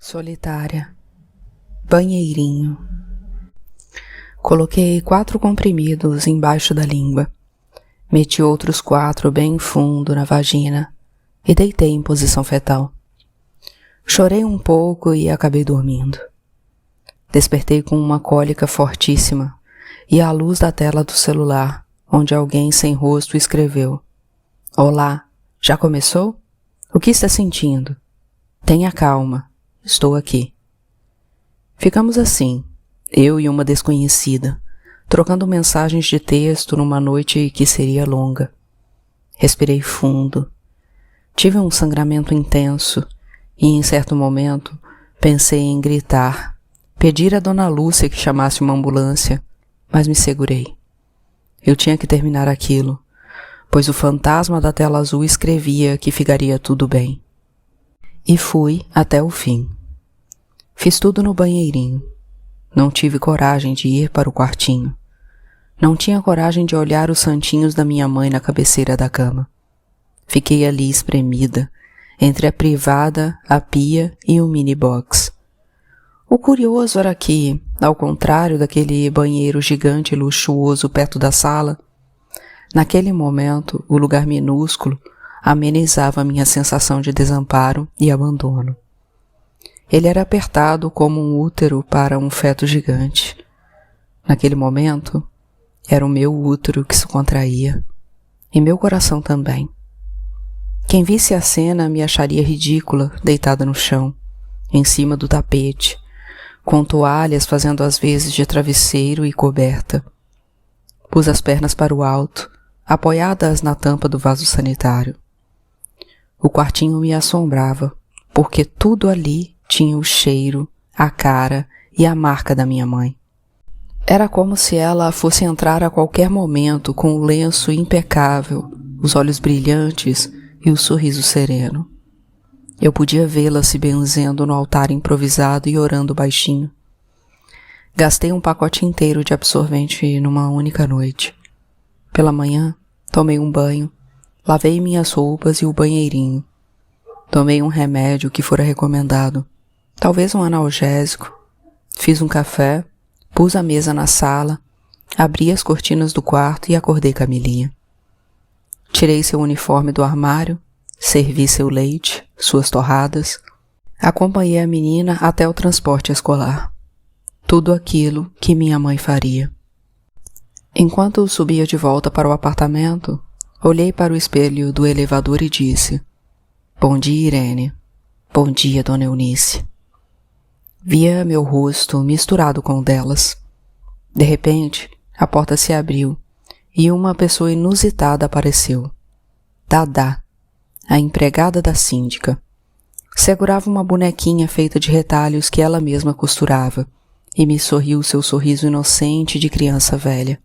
Solitária. Banheirinho. Coloquei 4 comprimidos embaixo da língua. Meti outros 4 bem fundo na vagina e deitei em posição fetal. Chorei um pouco e acabei dormindo. Despertei com uma cólica fortíssima e à luz da tela do celular, onde alguém sem rosto escreveu: "Olá, já começou? O que está sentindo? Tenha calma, estou aqui." Ficamos assim, eu e uma desconhecida, trocando mensagens de texto numa noite que seria longa. Respirei fundo. Tive um sangramento intenso e, em certo momento, pensei em gritar, pedir a Dona Lúcia que chamasse uma ambulância, mas me segurei. Eu tinha que terminar aquilo, pois o fantasma da tela azul escrevia que ficaria tudo bem. E fui até o fim. Fiz tudo no banheirinho. Não tive coragem de ir para o quartinho. Não tinha coragem de olhar os santinhos da minha mãe na cabeceira da cama. Fiquei ali espremida, entre a privada, a pia e o mini-box. O curioso era que, ao contrário daquele banheiro gigante e luxuoso perto da sala, naquele momento o lugar minúsculo amenizava a minha sensação de desamparo e abandono. Ele era apertado como um útero para um feto gigante. Naquele momento, era o meu útero que se contraía, e meu coração também. Quem visse a cena me acharia ridícula, deitada no chão, em cima do tapete, com toalhas fazendo as vezes de travesseiro e coberta. Pus as pernas para o alto, apoiadas na tampa do vaso sanitário. O quartinho me assombrava, porque tudo ali tinha o cheiro, a cara e a marca da minha mãe. Era como se ela fosse entrar a qualquer momento com o lenço impecável, os olhos brilhantes e o sorriso sereno. Eu podia vê-la se benzendo no altar improvisado e orando baixinho. Gastei um pacote inteiro de absorvente numa única noite. Pela manhã, tomei um banho, lavei minhas roupas e o banheirinho. Tomei um remédio que fora recomendado, talvez um analgésico. Fiz um café, pus a mesa na sala, abri as cortinas do quarto e acordei Camilinha. Tirei seu uniforme do armário, servi seu leite, suas torradas, acompanhei a menina até o transporte escolar. Tudo aquilo que minha mãe faria. Enquanto subia de volta para o apartamento, olhei para o espelho do elevador e disse: "Bom dia, Irene. Bom dia, Dona Eunice." Via meu rosto misturado com o delas. De repente, a porta se abriu e uma pessoa inusitada apareceu. Dadá, a empregada da síndica. Segurava uma bonequinha feita de retalhos que ela mesma costurava e me sorriu seu sorriso inocente de criança velha.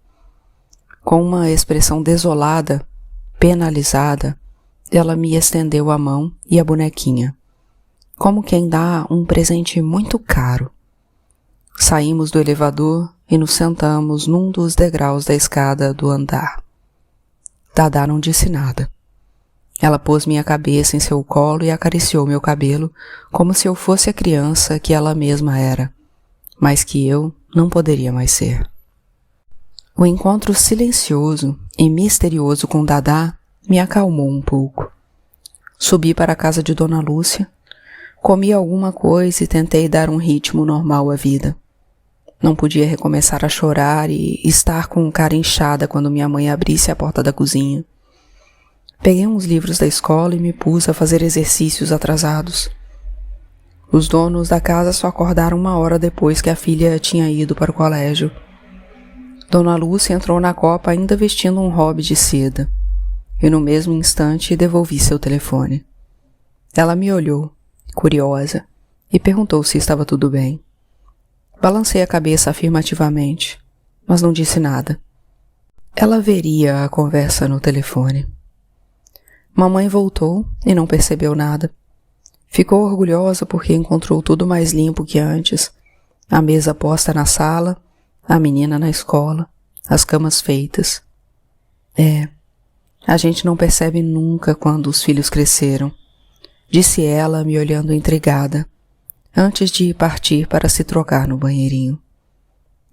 Com uma expressão desolada, penalizada, ela me estendeu a mão e a bonequinha, como quem dá um presente muito caro. Saímos do elevador e nos sentamos num dos degraus da escada do andar. Dadá não disse nada. Ela pôs minha cabeça em seu colo e acariciou meu cabelo como se eu fosse a criança que ela mesma era, mas que eu não poderia mais ser. O encontro silencioso e misterioso com Dadá me acalmou um pouco. Subi para a casa de Dona Lúcia, comi alguma coisa e tentei dar um ritmo normal à vida. Não podia recomeçar a chorar e estar com cara inchada quando minha mãe abrisse a porta da cozinha. Peguei uns livros da escola e me pus a fazer exercícios atrasados. Os donos da casa só acordaram 1 hora depois que a filha tinha ido para o colégio. Dona Lúcia entrou na copa ainda vestindo um hobby de seda, e no mesmo instante devolvi seu telefone. Ela me olhou, curiosa, e perguntou se estava tudo bem. Balancei a cabeça afirmativamente, mas não disse nada. Ela veria a conversa no telefone. Mamãe voltou e não percebeu nada. Ficou orgulhosa porque encontrou tudo mais limpo que antes, a mesa posta na sala, a menina na escola, as camas feitas. A gente não percebe nunca quando os filhos cresceram, disse ela, me olhando intrigada. antes de partir para se trocar no banheirinho.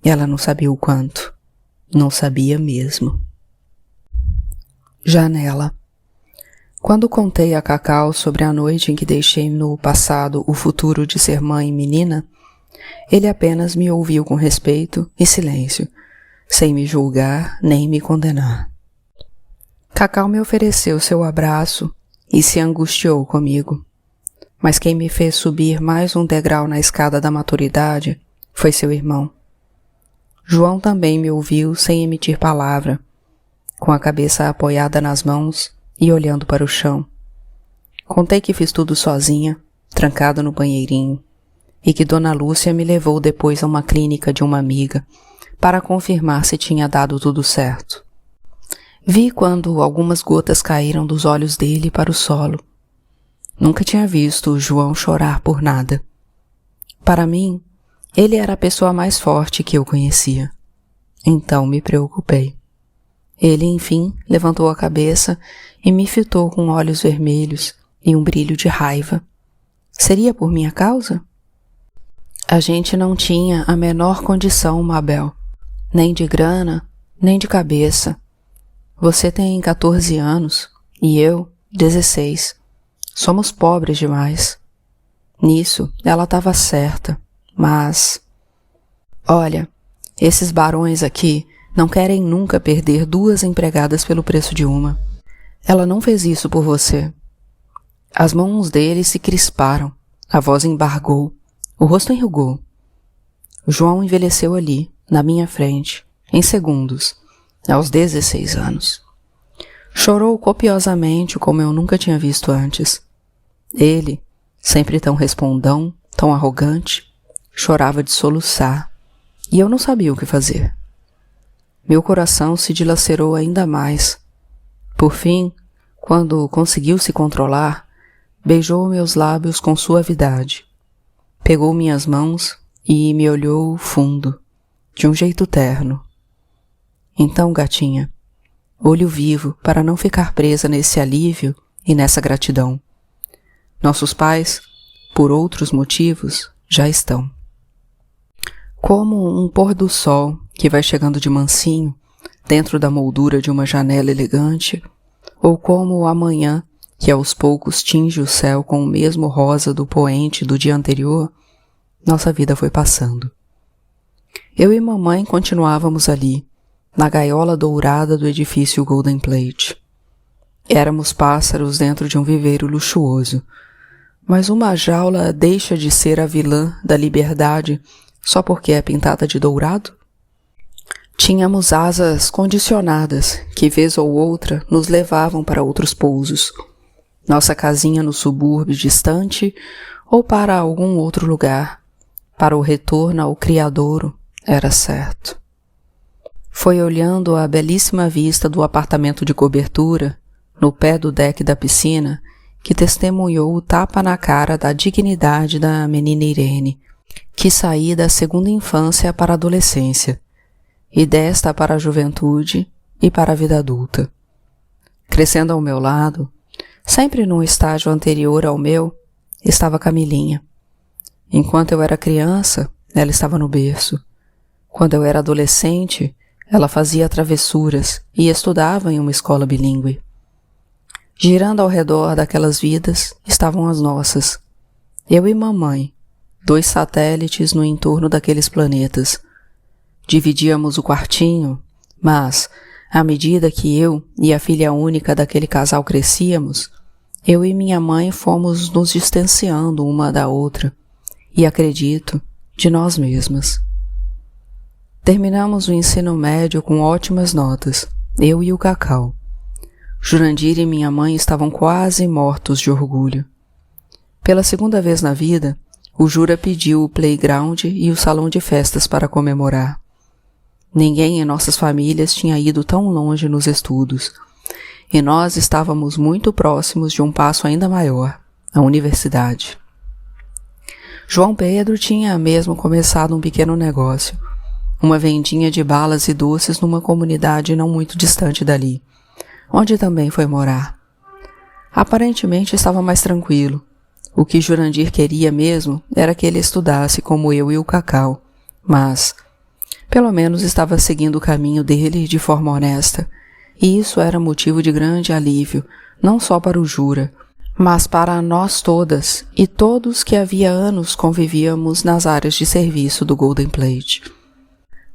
Ela não sabia o quanto. Não sabia mesmo. Janela. Quando contei a Cacau sobre a noite em que deixei no passado o futuro de ser mãe e menina, ele apenas me ouviu com respeito e silêncio, sem me julgar nem me condenar. Cacau me ofereceu seu abraço e se angustiou comigo. Mas quem me fez subir mais um degrau na escada da maturidade foi seu irmão. João também me ouviu sem emitir palavra, com a cabeça apoiada nas mãos e olhando para o chão. Contei que fiz tudo sozinha, trancada no banheirinho, e que Dona Lúcia me levou depois a uma clínica de uma amiga para confirmar se tinha dado tudo certo. Vi quando algumas gotas caíram dos olhos dele para o solo. Nunca tinha visto o João chorar por nada. Para mim, ele era a pessoa mais forte que eu conhecia. Então me preocupei. Ele, enfim, levantou a cabeça e me fitou com olhos vermelhos e um brilho de raiva. Seria por minha causa? A gente não tinha a menor condição, Mabel. Nem de grana, nem de cabeça. Você tem 14 anos e eu, 16. Somos pobres demais. Nisso, ela estava certa, mas... Olha, esses barões aqui não querem nunca perder 2 empregadas pelo preço de uma. Ela não fez isso por você. As mãos dele se crisparam, a voz embargou, o rosto enrugou. O João envelheceu ali, na minha frente, em segundos, aos 16 anos. Chorou copiosamente como eu nunca tinha visto antes. Ele, sempre tão respondão, tão arrogante, chorava de soluçar, e eu não sabia o que fazer. Meu coração se dilacerou ainda mais. Por fim, quando conseguiu se controlar, beijou meus lábios com suavidade. Pegou minhas mãos e me olhou fundo, de um jeito terno. Então, gatinha, olho vivo para não ficar presa nesse alívio e nessa gratidão. Nossos pais, por outros motivos, já estão. Como um pôr do sol que vai chegando de mansinho, dentro da moldura de uma janela elegante, ou como o amanhã que aos poucos tinge o céu com o mesmo rosa do poente do dia anterior, nossa vida foi passando. Eu e mamãe continuávamos ali, na gaiola dourada do edifício Golden Plate. Éramos pássaros dentro de um viveiro luxuoso, mas uma jaula deixa de ser a vilã da liberdade só porque é pintada de dourado? Tínhamos asas condicionadas que, vez ou outra, nos levavam para outros pousos. Nossa casinha no subúrbio distante ou para algum outro lugar, para o retorno ao criadouro, era certo. Foi olhando a belíssima vista do apartamento de cobertura, no pé do deck da piscina, que testemunhou o tapa na cara da dignidade da menina Irene, que saí da segunda infância para a adolescência, e desta para a juventude e para a vida adulta. Crescendo ao meu lado, sempre num estágio anterior ao meu, estava Camilinha. Enquanto eu era criança, ela estava no berço. Quando eu era adolescente, ela fazia travessuras e estudava em uma escola bilíngue. Girando ao redor daquelas vidas estavam as nossas. Eu e mamãe, 2 satélites no entorno daqueles planetas. Dividíamos o quartinho, mas, à medida que eu e a filha única daquele casal crescíamos, eu e minha mãe fomos nos distanciando uma da outra, e acredito, de nós mesmas. Terminamos o ensino médio com ótimas notas, eu e o Cacau. Jurandir e minha mãe estavam quase mortos de orgulho. Pela segunda vez na vida, o Jura pediu o playground e o salão de festas para comemorar. Ninguém em nossas famílias tinha ido tão longe nos estudos, e nós estávamos muito próximos de um passo ainda maior, a universidade. João Pedro tinha mesmo começado um pequeno negócio, uma vendinha de balas e doces numa comunidade não muito distante dali, onde também foi morar. Aparentemente estava mais tranquilo. O que Jurandir queria mesmo era que ele estudasse como eu e o Cacau, mas, pelo menos estava seguindo o caminho dele de forma honesta, e isso era motivo de grande alívio, não só para o Jura, mas para nós todas e todos que havia anos convivíamos nas áreas de serviço do Golden Plate.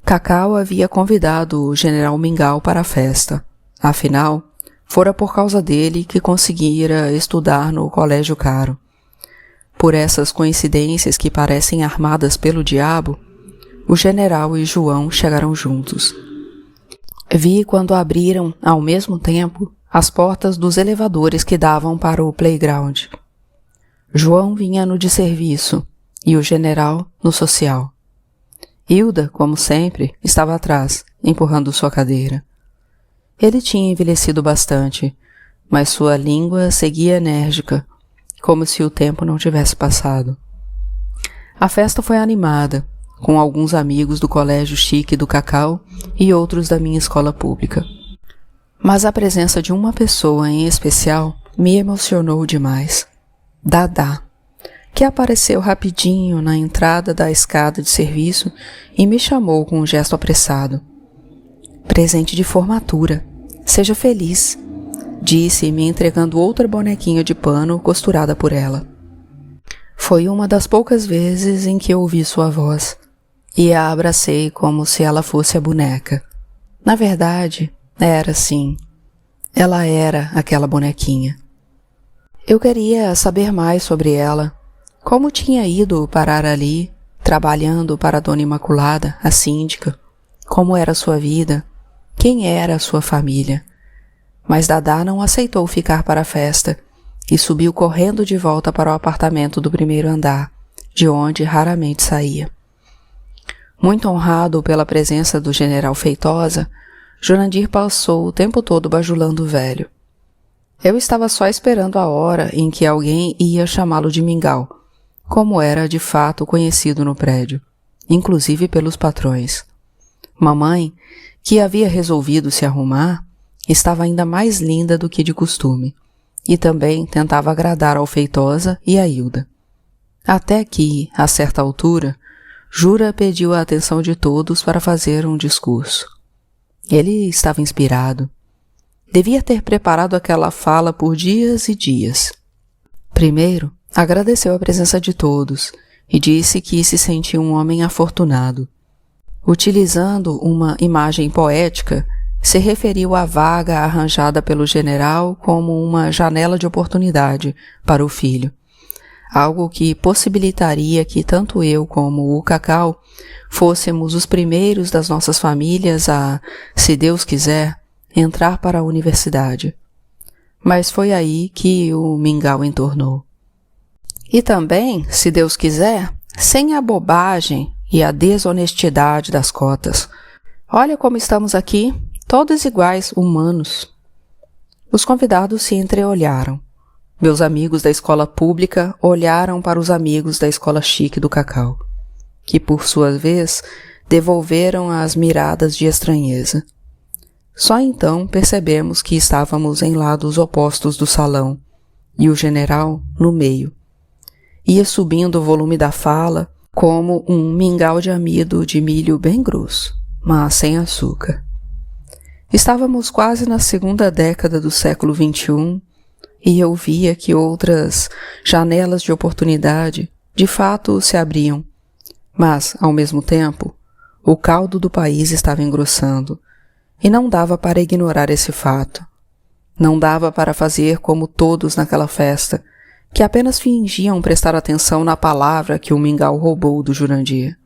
Cacau havia convidado o general Mingau para a festa. Afinal, fora por causa dele que conseguira estudar no colégio caro. Por essas coincidências que parecem armadas pelo diabo, o general e João chegaram juntos. Vi quando abriram, ao mesmo tempo, as portas dos elevadores que davam para o playground. João vinha no de serviço e o general no social. Hilda, como sempre, estava atrás, empurrando sua cadeira. Ele tinha envelhecido bastante, mas sua língua seguia enérgica, como se o tempo não tivesse passado. A festa foi animada, com alguns amigos do colégio chique do Cacau e outros da minha escola pública. Mas a presença de uma pessoa em especial me emocionou demais. Dadá, que apareceu rapidinho na entrada da escada de serviço e me chamou com um gesto apressado. Presente de formatura. Seja feliz, disse, me entregando outra bonequinha de pano costurada por ela. Foi uma das poucas vezes em que ouvi sua voz, e a abracei como se ela fosse a boneca. Na verdade, era sim. Ela era aquela bonequinha. Eu queria saber mais sobre ela, como tinha ido parar ali, trabalhando para a Dona Imaculada, a síndica, como era sua vida, quem era a sua família. Mas Dadá não aceitou ficar para a festa e subiu correndo de volta para o apartamento do primeiro andar, de onde raramente saía. Muito honrado pela presença do general Feitosa, Jurandir passou o tempo todo bajulando o velho. Eu estava só esperando a hora em que alguém ia chamá-lo de Mingau, como era de fato conhecido no prédio, inclusive pelos patrões. Mamãe, que havia resolvido se arrumar, estava ainda mais linda do que de costume, e também tentava agradar ao Feitosa e a Hilda. Até que, a certa altura, Jura pediu a atenção de todos para fazer um discurso. Ele estava inspirado. Devia ter preparado aquela fala por dias e dias. Primeiro, agradeceu a presença de todos e disse que se sentia um homem afortunado. Utilizando uma imagem poética, se referiu à vaga arranjada pelo general como uma janela de oportunidade para o filho, algo que possibilitaria que tanto eu como o Cacau fôssemos os primeiros das nossas famílias a, se Deus quiser, entrar para a universidade. Mas foi aí que o Mingau entornou. E também, se Deus quiser, sem a bobagem e a desonestidade das cotas. Olha como estamos aqui, todos iguais, humanos. Os convidados se entreolharam. Meus amigos da escola pública olharam para os amigos da escola chique do Cacau, que, por sua vez, devolveram as miradas de estranheza. Só então percebemos que estávamos em lados opostos do salão, e o general no meio. Ia subindo o volume da fala como um mingau de amido de milho bem grosso, mas sem açúcar. Estávamos quase na segunda década do século XXI, e eu via que outras janelas de oportunidade de fato se abriam, mas, ao mesmo tempo, o caldo do país estava engrossando, e não dava para ignorar esse fato. Não dava para fazer como todos naquela festa, que apenas fingiam prestar atenção na palavra que o Mingau roubou do Jurandir.